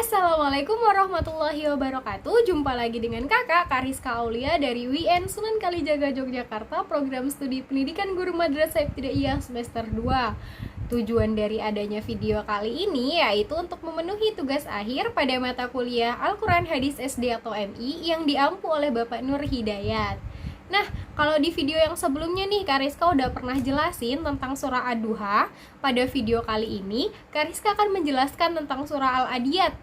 Assalamualaikum warahmatullahi wabarakatuh. Jumpa lagi dengan kakak Kariska Aulia dari WN Sunan Kalijaga Yogyakarta, program studi pendidikan guru madrasah ibtidaiyah semester 2. Tujuan dari adanya video kali ini yaitu untuk memenuhi tugas akhir pada mata kuliah Al-Quran Hadis SD atau MI yang diampu oleh Bapak Nur Hidayat. Nah, kalau di video yang sebelumnya nih, Kariska udah pernah jelasin tentang surah Ad-Duha. Pada video kali ini, Kariska akan menjelaskan tentang surah Al-Adiyat.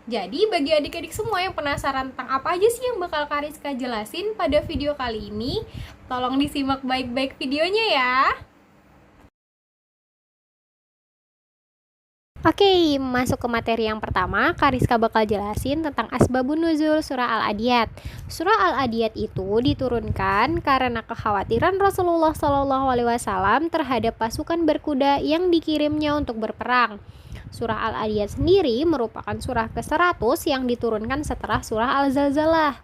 Jadi, bagi adik-adik semua yang penasaran tentang apa aja sih yang bakal Kariska jelasin pada video kali ini, tolong disimak baik-baik videonya ya. Oke, masuk ke materi yang pertama, Kariska bakal jelasin tentang asbabun nuzul surah Al-Adiyat. Surah Al-Adiyat itu diturunkan karena kekhawatiran Rasulullah SAW terhadap pasukan berkuda yang dikirimnya untuk berperang. Surah Al-Adiyat sendiri merupakan surah ke-100 yang diturunkan setelah surah Al-Zalzalah.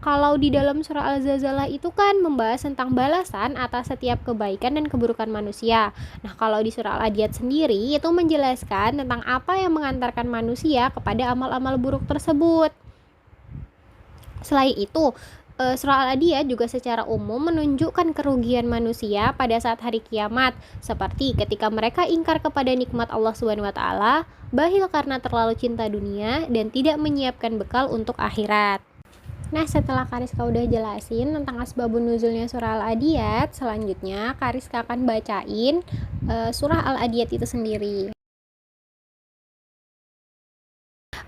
Kalau di dalam surah Al-Zalzalah itu kan membahas tentang balasan atas setiap kebaikan dan keburukan manusia. Nah, kalau di surah Al-Adiyat sendiri itu menjelaskan tentang apa yang mengantarkan manusia kepada amal-amal buruk tersebut. Selain itu, surah Al-Adiyat juga secara umum menunjukkan kerugian manusia pada saat hari kiamat, seperti ketika mereka ingkar kepada nikmat Allah SWT, bakhil karena terlalu cinta dunia dan tidak menyiapkan bekal untuk akhirat. Nah, setelah Kariska udah jelasin tentang asbabun nuzulnya surah Al-Adiyat, selanjutnya Kariska akan bacain surah Al-Adiyat itu sendiri.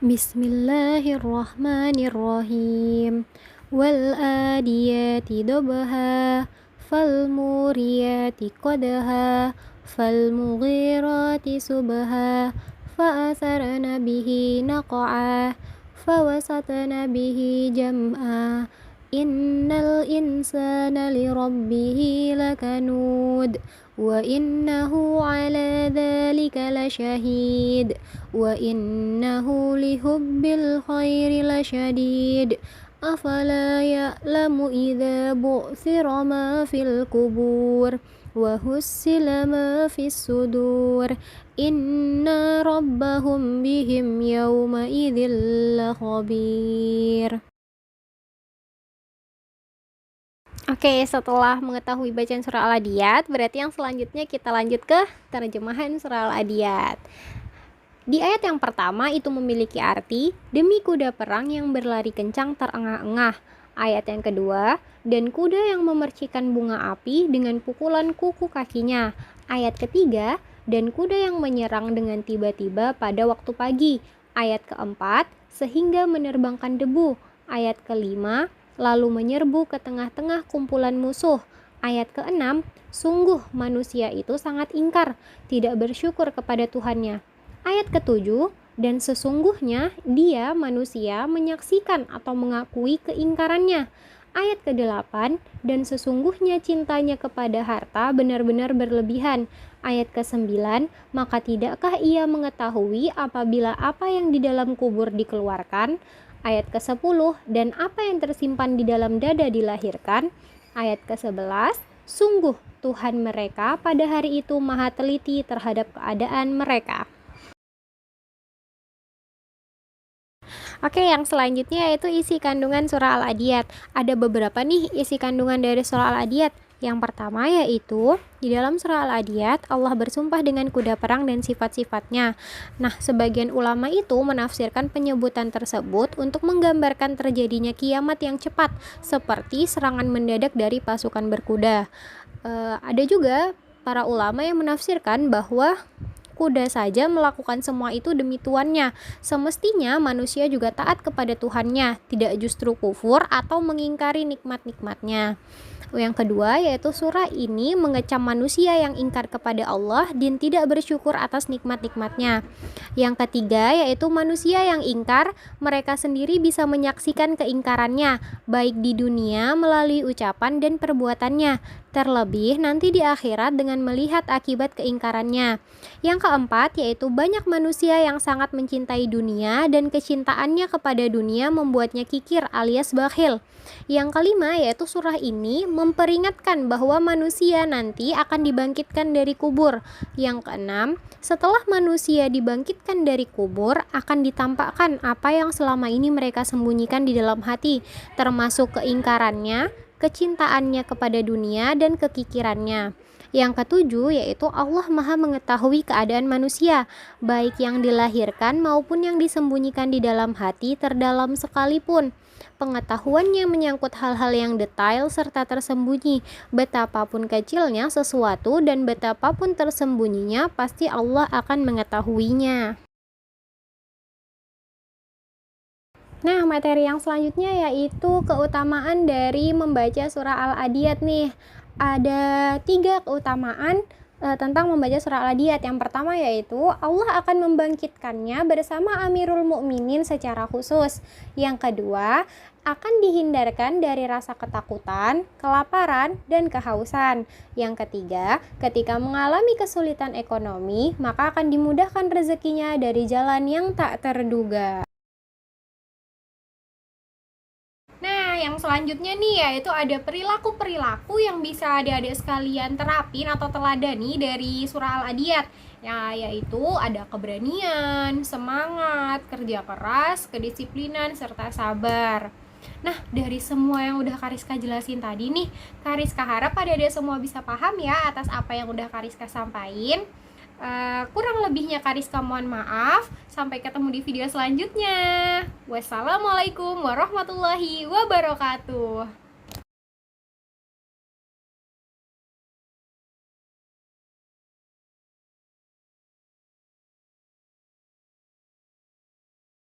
Bismillahirrahmanirrahim. Wal adiyati dobha, fal muriyati qadha, fal mughirati subha, fa asarna bihi naq'a, فوسطن به جمعا إن الإنسان لربه لكنود وإنه على ذلك لشهيد وإنه لحب الخير لشديد أفلا يعلم إذا بعثر ما في القبور وحصل ما في الصدور Inna rabbahum bihim yawma idzil khabir. Oke, setelah mengetahui bacaan surah Al-Adiyat, berarti yang selanjutnya kita lanjut ke terjemahan surah Al-Adiyat. Di ayat yang pertama itu memiliki arti, demi kuda perang yang berlari kencang terengah-engah. Ayat yang kedua, dan kuda yang memercikan bunga api dengan pukulan kuku kakinya. Ayat ketiga, dan kuda yang menyerang dengan tiba-tiba pada waktu pagi. Ayat keempat, sehingga menerbangkan debu. Ayat kelima, lalu menyerbu ke tengah-tengah kumpulan musuh. Ayat keenam, sungguh manusia itu sangat ingkar, tidak bersyukur kepada Tuhannya. Ayat ketujuh, dan sesungguhnya dia manusia menyaksikan atau mengakui keingkarannya. Ayat ke-8, dan sesungguhnya cintanya kepada harta benar-benar berlebihan. Ayat ke-9, maka tidakkah ia mengetahui apabila apa yang di dalam kubur dikeluarkan? Ayat ke-10, dan apa yang tersimpan di dalam dada dilahirkan? Ayat ke-11, sungguh Tuhan mereka pada hari itu maha teliti terhadap keadaan mereka. Oke, yang selanjutnya yaitu isi kandungan surah Al-Adiyat. Ada beberapa nih isi kandungan dari surah Al-Adiyat. Yang pertama yaitu, di dalam surah Al-Adiyat, Allah bersumpah dengan kuda perang dan sifat-sifatnya. Nah, sebagian ulama itu menafsirkan penyebutan tersebut untuk menggambarkan terjadinya kiamat yang cepat, seperti serangan mendadak dari pasukan berkuda. Ada juga para ulama yang menafsirkan bahwa kuda saja melakukan semua itu demi tuannya. Semestinya manusia juga taat kepada Tuhannya, tidak justru kufur atau mengingkari nikmat-nikmatnya. Yang kedua yaitu surah ini mengecam manusia yang ingkar kepada Allah dan tidak bersyukur atas nikmat-nikmatnya. Yang ketiga yaitu manusia yang ingkar, mereka sendiri bisa menyaksikan keingkarannya, baik di dunia melalui ucapan dan perbuatannya. terlebih nanti di akhirat dengan melihat akibat keingkarannya. Yang keempat yaitu banyak manusia yang sangat mencintai dunia dan kecintaannya kepada dunia membuatnya kikir alias bakhil. Yang kelima yaitu surah ini memperingatkan bahwa manusia nanti akan dibangkitkan dari kubur. Yang keenam, setelah manusia dibangkitkan dari kubur akan ditampakkan apa yang selama ini mereka sembunyikan di dalam hati, termasuk keingkarannya, kecintaannya kepada dunia, dan kekikirannya. Yang ketujuh yaitu Allah Maha mengetahui keadaan manusia, baik yang dilahirkan maupun yang disembunyikan di dalam hati terdalam sekalipun. Pengetahuannya menyangkut hal-hal yang detail serta tersembunyi. Betapapun kecilnya sesuatu dan betapapun tersembunyinya, pasti Allah akan mengetahuinya. Nah, materi yang selanjutnya yaitu keutamaan dari membaca surah Al-Adiyat nih. Ada 3 keutamaan tentang membaca surah Al-Adiyat. Yang pertama yaitu Allah akan membangkitkannya bersama Amirul Mukminin secara khusus. Yang kedua, akan dihindarkan dari rasa ketakutan, kelaparan, dan kehausan. Yang ketiga, ketika mengalami kesulitan ekonomi, maka akan dimudahkan rezekinya dari jalan yang tak terduga. Nah, yang selanjutnya nih yaitu ada perilaku-perilaku yang bisa adik-adik sekalian terapin atau teladani dari surah Al-Adiyat. Ya, yaitu ada keberanian, semangat, kerja keras, kedisiplinan, serta sabar. Nah, dari semua yang udah Kariska jelasin tadi nih, Kariska harap adik-adik semua bisa paham ya atas apa yang udah Kariska sampaikan. Kurang lebihnya Kariska mohon maaf. Sampai ketemu di video selanjutnya. Wassalamualaikum warahmatullahi wabarakatuh.